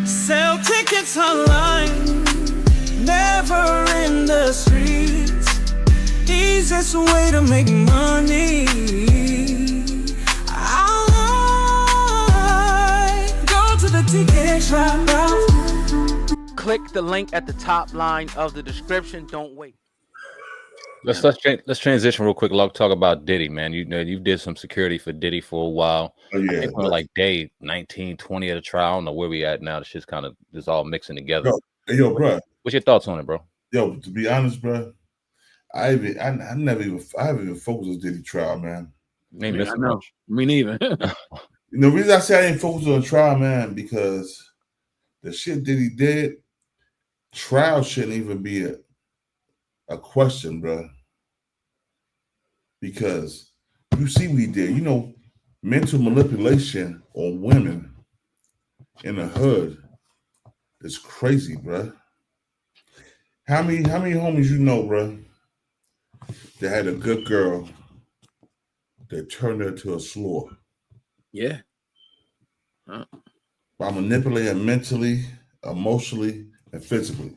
Sell tickets online, never in the streets. Easiest way to make money. I go to the ticket shop. Click the link at the top line of the description. Don't wait. Let's transition real quick. Talk about Diddy, man. You know, you did some security for Diddy for a while. Oh, yeah. I think we're like day 19, 20 of the trial. I don't know where we at now. It's just kind of just all mixing together. Yo, bro. What's your thoughts on it, bro? Yo, to be honest, bro, I haven't even focused on Diddy trial, man. Me neither. The reason I say I ain't focused on the trial, man, because the shit Diddy did, trial shouldn't even be a question, bro. Because you see what he did. You know, mental manipulation on women in the hood is crazy, bro. How many homies you know, bro, that had a good girl that turned her into a slur? Yeah. By manipulating mentally, emotionally, and physically.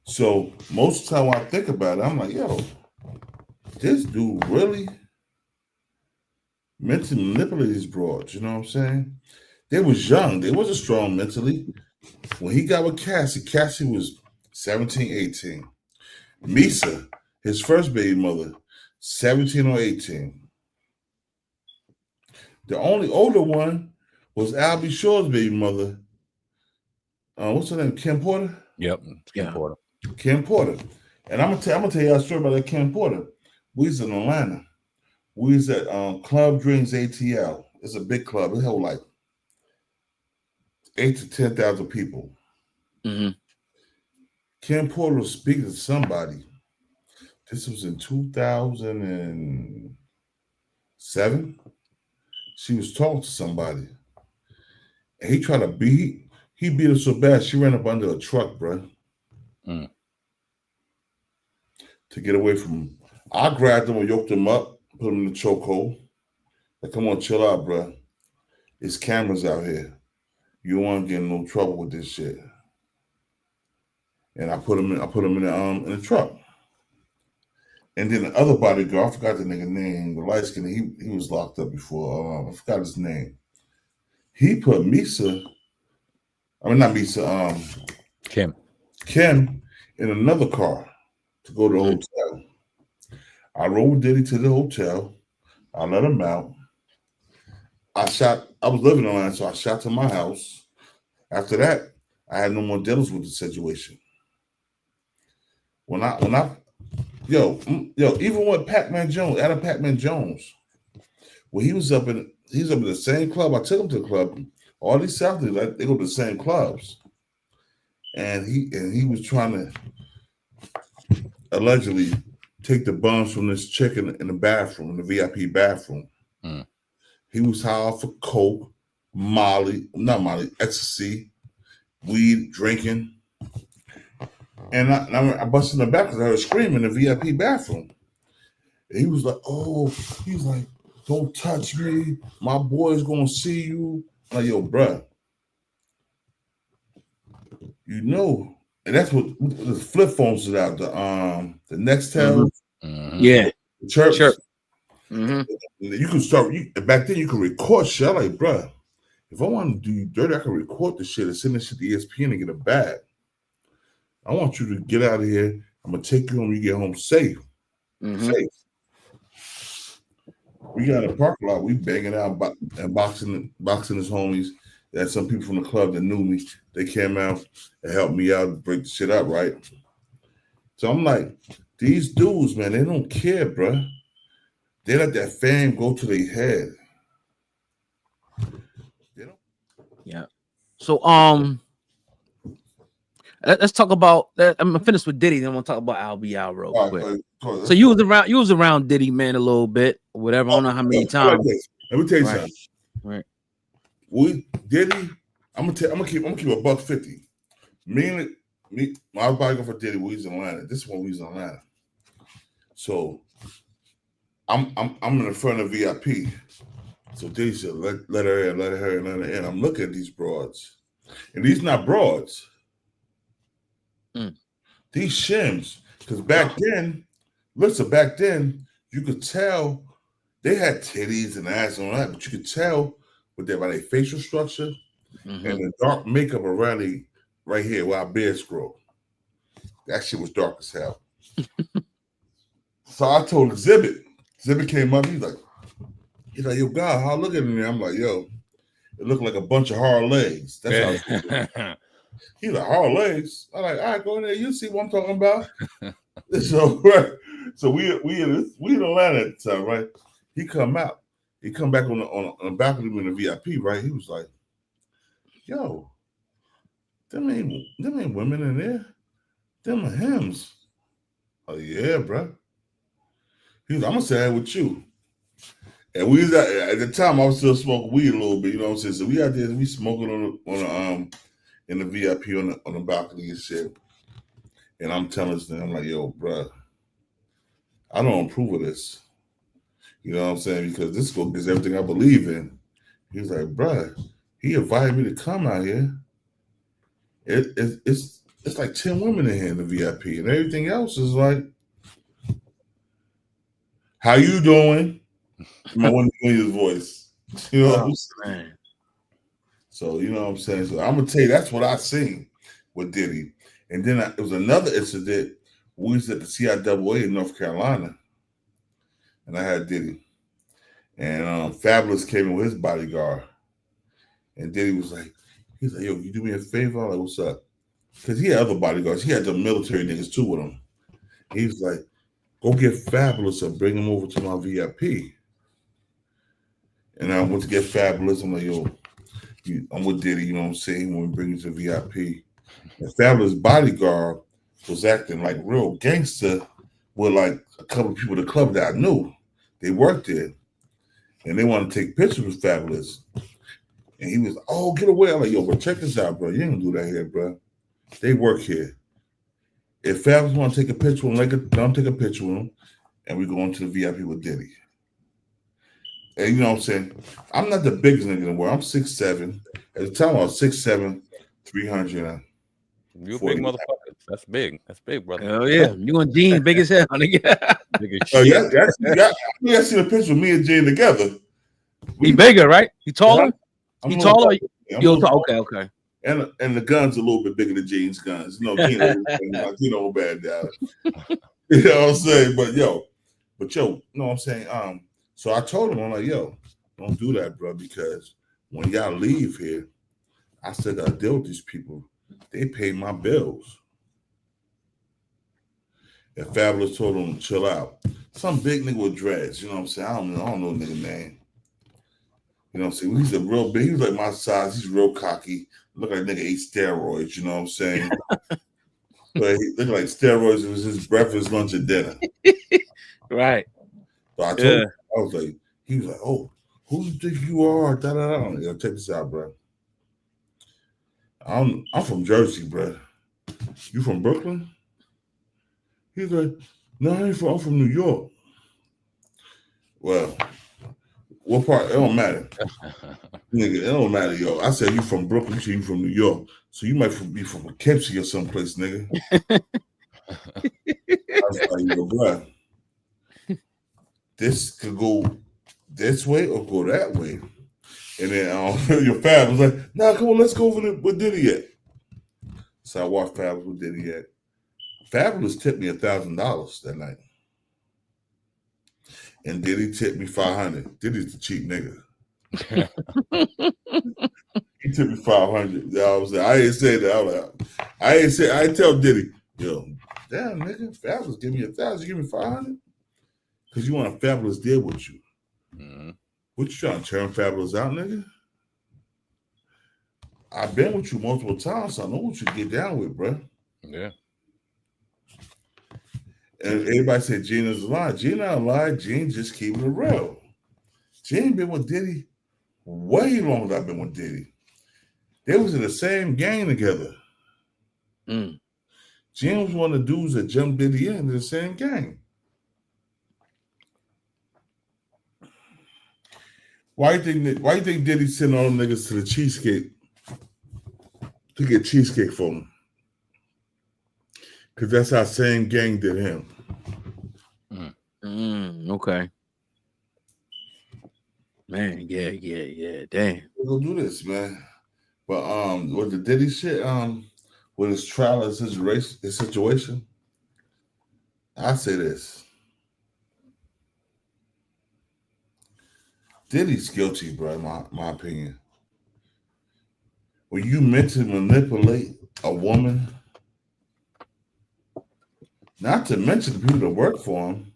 So most of the time when I think about it, I'm like, yo, this dude really mentally manipulated these broads, you know what I'm saying? They was young. They wasn't strong mentally. When he got with Cassie was 17, 18. Misa, his first baby mother, 17 or 18. The only older one was Albie Shaw's baby mother. What's her name? Kim Porter? Yep. Kim Porter. Kim Porter. And I'm gonna tell you a story about that Kim Porter. We was in Atlanta. We was at Club Dreams ATL. It's a big club. It held like 8,000 to 10,000 people. Mm-hmm. Kim Porter was speaking to somebody. This was in 2007. She was talking to somebody. And he tried to he beat her so bad, she ran up under a truck, bro. To get away from him. I grabbed him and yoked him up, put him in the chokehold. Like, come on, chill out, bro. It's cameras out here. You don't want to get in no trouble with this shit. And I put him in the truck. And then the other bodyguard, I forgot the nigga name, the light skin, he was locked up before. I forgot his name. He put Kim in another car to go to the hotel. I rode Diddy to the hotel. I let him out. I was living in Atlanta, so I shot to my house. After that, I had no more dealings with the situation. Even with Pac-Man Jones, Adam Pac-Man Jones, when he was up in the same club, I took him to the club. All these Southerners, they go to the same clubs. And he was trying to allegedly take the buns from this chick in the bathroom, in the VIP bathroom. He was high for coke, ecstasy, weed, drinking. And I busted in the back because I heard screaming in the VIP bathroom. And he was like, don't touch me. My boy's gonna see you. I'm like, yo, bruh. You know, and that's what the flip phones is out. The Nextel, yeah, the chirps. Mm-hmm. You can start. Back then, you could record shit. I'm like, bruh, if I want to do you dirty, I can record the shit and send this shit to ESPN and get a bag. I want you to get out of here. I'm gonna take you home. You get home safe. Mm-hmm. Safe. We got a parking lot. We banging out and boxing his homies. There's some people from the club that knew me. They came out and helped me out, break the shit up, right? So I'm like, these dudes, man, they don't care, bro. They let that fame go to their head. Yeah. So let's talk about that. I'm gonna finish with Diddy, then we'll talk about Al real quick. So you was around Diddy, man, a little bit, or whatever. I don't know how many times. Let me tell you something. Right. Diddy, I'm gonna keep $150. Me, my bodyguard for Diddy, we was in Atlanta. This one we was in Atlanta. So I'm in the front of VIP. So they said, let her in. I'm looking at these broads. And these not broads. These shims. Because back then, you could tell they had titties and ass and all that, but you could tell by their facial structure and the dark makeup around right here where our beards grow. That shit was dark as hell. So I told Exhibit. Exhibit came up. He's like, yo, God, how look at me? I'm like, yo, it looked like a bunch of hard legs. That's how he's like, hard legs. I'm like, all right, go in there. You see what I'm talking about? So we in Atlanta at the time, right? He come out. He come back on the balcony in the VIP, right? He was like, yo, them ain't women in there. Them are hims. Oh yeah, bro. He was, I'm gonna say that with you. And we was at the time I was still smoking weed a little bit, you know what I'm saying? So we out there, we smoking on in the VIP on the balcony and shit. And I'm telling this thing, I'm like, yo, bro, I don't approve of this. You know what I'm saying? Because this is against everything I believe in. He was like, bro, he invited me to come out here. It's like 10 women in here in the VIP, and everything else is like, how you doing? I want to hear his voice. You know what I'm saying? So, you know what I'm saying? So I'm going to tell you, that's what I seen with Diddy. And then it was another incident. We was at the CIAA in North Carolina, and I had Diddy. And Fabulous came in with his bodyguard. And Diddy was like, he's like, yo, you do me a favor? I'm like, what's up? Because he had other bodyguards. He had the military niggas too with him. He was like, go get Fabulous and bring him over to my VIP. And I went to get Fabulous. I'm like, yo, I'm with Diddy, you know what I'm saying? When we bring you to VIP. And Fabulous bodyguard was acting like real gangster with like a couple of people at the club that I knew. They worked there. And they wanted to take pictures with Fabulous. And he was like, oh, get away. I'm like, yo, bro, check this out, bro. You ain't gonna do that here, bro. They work here. If Fabulous want to take a picture with him, let him take a picture with him, and we go into the VIP with Diddy. And you know what I'm saying? I'm not the biggest nigga in the world. I'm 6'7". At the time, I was 6'7", 300. You a big motherfucker. That's big. That's big, brother. Oh yeah, you and Gene big as hell, nigga. Big as Oh shit. yeah, I seen a picture of me and Jane together. He bigger, right? He taller? I'm He taller? Okay. And the gun's a little bit bigger than Gene's guns. You know, Gene bad down. You know what I'm saying? But yo, you know what I'm saying? So I told him, I'm like, yo, don't do that, bro, because when y'all leave here, I still gotta deal with these people. They pay my bills. And Fabulous told him, chill out. Some big nigga with dreads, you know what I'm saying? I don't know nigga name. You know what I'm saying? He's a real big, he was like my size, he's real cocky. Look like a nigga ate steroids, you know what I'm saying? But he looked like steroids, it was his breakfast, lunch, and dinner. Right. So I told him, I was like, he was like, oh, who do you think you are? Da, da, da. Yo, check this out, bro. I'm from Jersey, bro. You from Brooklyn? He's like, no, I ain't from, I'm from New York. Well, what part? It don't matter. Nigga, it don't matter, yo. I said you from Brooklyn, you said you from New York. So you might be from Poughkeepsie or someplace, nigga. I was like, yo, bro, this could go this way or go that way. And then your Fab was like, nah, come on, let's go over there with Diddy yet. So I watched Fab with Diddy yet. Fabulous tipped me $1,000 that night. And Diddy tipped me $500. Diddy's the cheap nigga. He tipped me $500. I ain't say that. I ain't tell Diddy, yo, damn nigga, Fabulous give me $1,000, you give me $500? Because you want a Fabulous deal with you. Mm-hmm. What you trying to turn Fabulous out, nigga? I've been with you multiple times, so I know what you get down with, bro. Yeah. And everybody said Gina's a lie. Gina not a lie. Gene just keeping it real. Gene been with Diddy way longer than I've been with Diddy. They was in the same gang together. Gene was one of the dudes that jumped Diddy into the same gang. Why you think Diddy sent all them niggas to the cheesecake to get cheesecake for him? Because that's how same gang did him. Okay. Man, yeah. Damn. We'll do this, man. But with the Diddy shit, with his trial and his situation, I say this. Diddy's guilty, bro, in my opinion. When you mentally manipulate a woman, not to mention the people that work for him,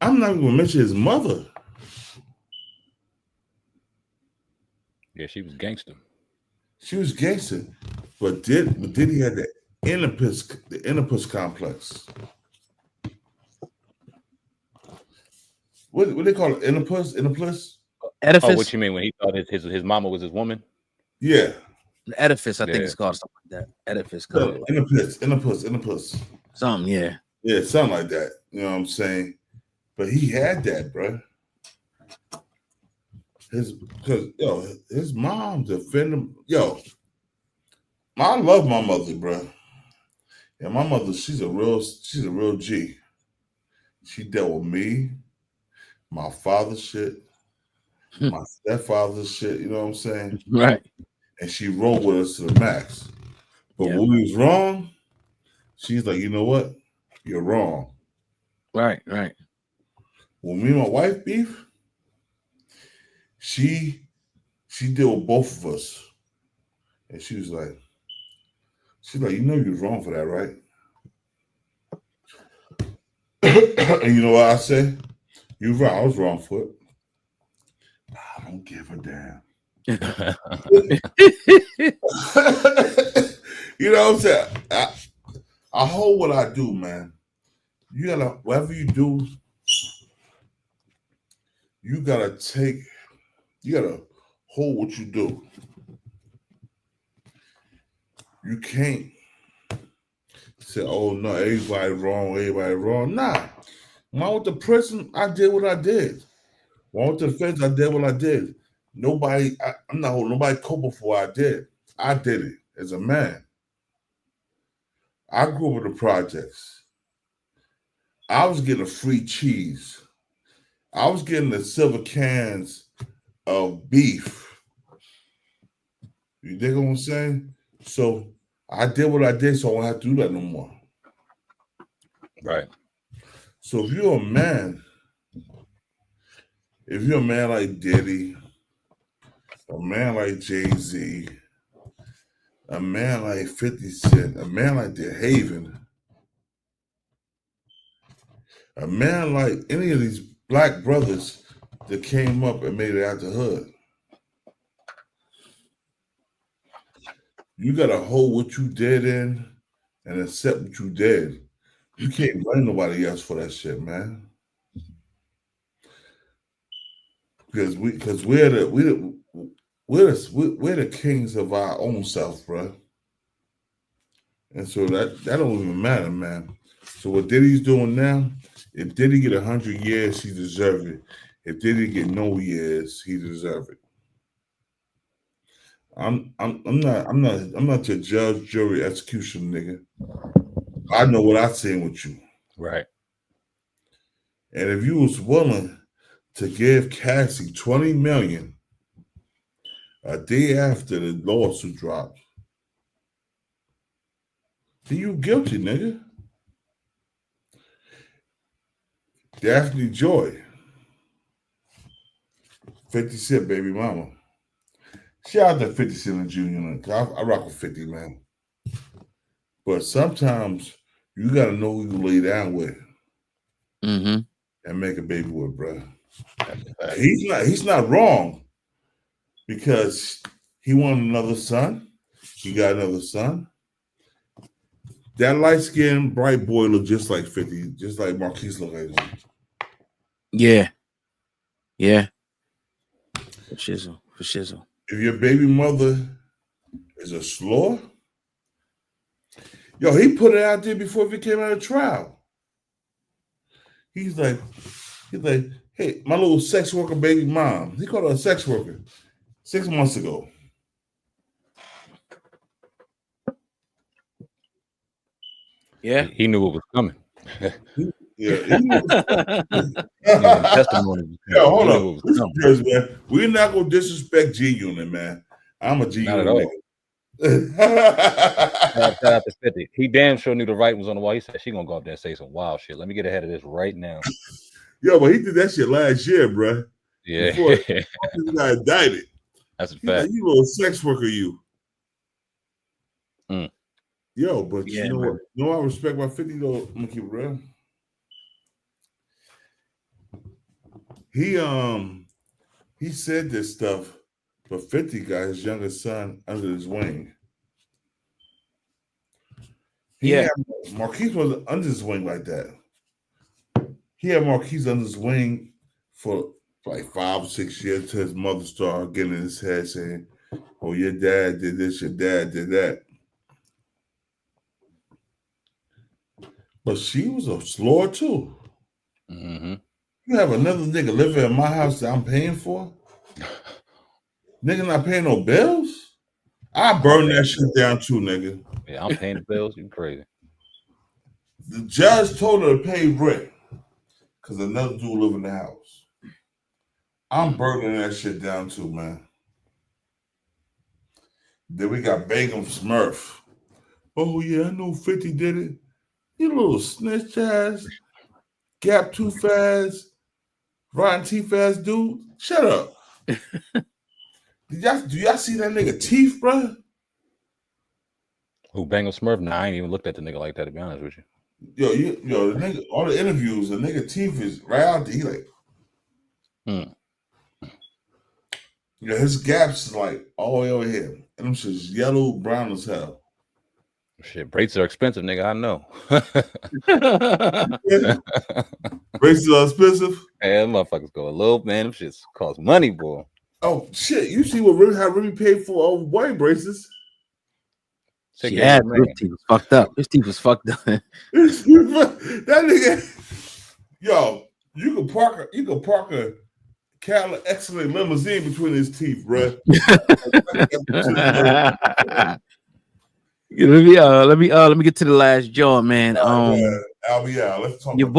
I'm not even gonna mention his mother. Yeah, she was gangster. She was gangster, but Diddy had the Oedipus complex. What they call it? Oedipus? Edifice? Oh, what you mean when he thought his mama was his woman? Yeah. The edifice, I think it's called something like that. Edifice. Oedipus. Something, yeah. Yeah, something like that. You know what I'm saying? But he had that, bro. His mom defended him. I love my mother, bro. Yeah, my mother, she's a real G. She dealt with me, my father's shit, my stepfather's shit, you know what I'm saying? Right. And she rolled with us to the max. But when we was wrong, she's like, you know what? You're wrong. Right. When me and my wife beef, she dealt with both of us. And she's like, you know you was wrong for that, right? And you know what I say? You're right, I was wrong for it. I don't give a damn. You know what I'm saying? I hold what I do, man. You gotta, whatever you do, you gotta hold what you do. You can't say, oh no, everybody wrong. Nah. When I went to prison, I did what I did. When I went to the feds, I did what I did. I'm not holding nobody culpable for what I did. I did it as a man. I grew up in the projects. I was getting a free cheese. I was getting the silver cans of beef. You dig what I'm saying? So I did what I did, so I won't have to do that no more. Right. So if you're a man like Diddy, a man like Jay-Z, a man like 50 Cent, a man like The Haven, a man like any of these black brothers that came up and made it out the hood, you gotta hold what you did in and accept what you did. You can't blame nobody else for that shit, man. Because we're the kings of our own self, bro. And so that don't even matter, man. So what Diddy's doing now, if Diddy get 100 years, he deserves it. If Diddy get no years, he deserves it. I'm not your judge, jury, execution, nigga. I know what I seen with you. Right. And if you was willing to give Cassie $20 million a day after the lawsuit dropped, then you guilty, nigga. Daphne Joy, 50 Cent baby mama. Shout out to 50 Cent Jr. I rock with 50, man. But sometimes you gotta know who you lay down with and make a baby with, bro. He's not wrong because he wanted another son. He got another son. That light-skinned, bright boy look just like 50, just like Marquise look like him. Yeah. For shizzle. If your baby mother is a slur, he put it out there before he came out of trial. He's like, Hey, my little sex worker baby mom. He called her a sex worker 6 months ago. Yeah, he knew what was coming. Yeah. Testimony. Yeah, hold on. Listen, man. We're not gonna disrespect G Unit, man. I'm a G Unit nigga. Shout out to 50. He damn sure knew the writing was on the wall. He said she gonna go up there and say some wild shit. Let me get ahead of this right now. Yo, but he did that shit last year, bro. Yeah. Before he got indicted. That's a fact. Like, you little sex worker, you. Mm. Yo, but Yeah, you know man. what? You know I respect my 50 though. I'm gonna keep it real. He said this stuff, but 50 got his youngest son under his wing. Marquise wasn't under his wing like that. He had Marquise under his wing for like 5 or 6 years till his mother started getting in his head saying, "Oh, your dad did this, your dad did that." But she was a slore too. Mm-hmm. You have another nigga living in my house that I'm paying for? Nigga not paying no bills? I burn that shit down too, nigga. Yeah, I'm paying the bills. You crazy. The judge told her to pay rent because another dude live in the house. I'm burning that shit down too, man. Then we got Bangum Smurf. Oh, yeah, I know 50 did it. You little snitch ass, gap tooth ass, rotten teeth ass dude. Shut up. Do y'all see that nigga teeth, bro? Who, Bangles Smurf? Nah, I ain't even looked at the nigga like that, to be honest with you. Yo, the nigga, all the interviews, the nigga teeth is right out there. He like, yeah, his gaps is like all the way over here. And them shit's yellow, brown as hell. Shit, braces are expensive, nigga. I know. Braces are expensive? Yeah, motherfuckers go a little, man. Them shits cost money, boy. Oh, shit. You see how Remy paid for all white braces? Yeah, his teeth was fucked up. His teeth was fucked up. That nigga, yo, you can park a Cadillac Excellent limousine between his teeth, bro. Let me get to the last joint, man. I'll be out. Let's talk about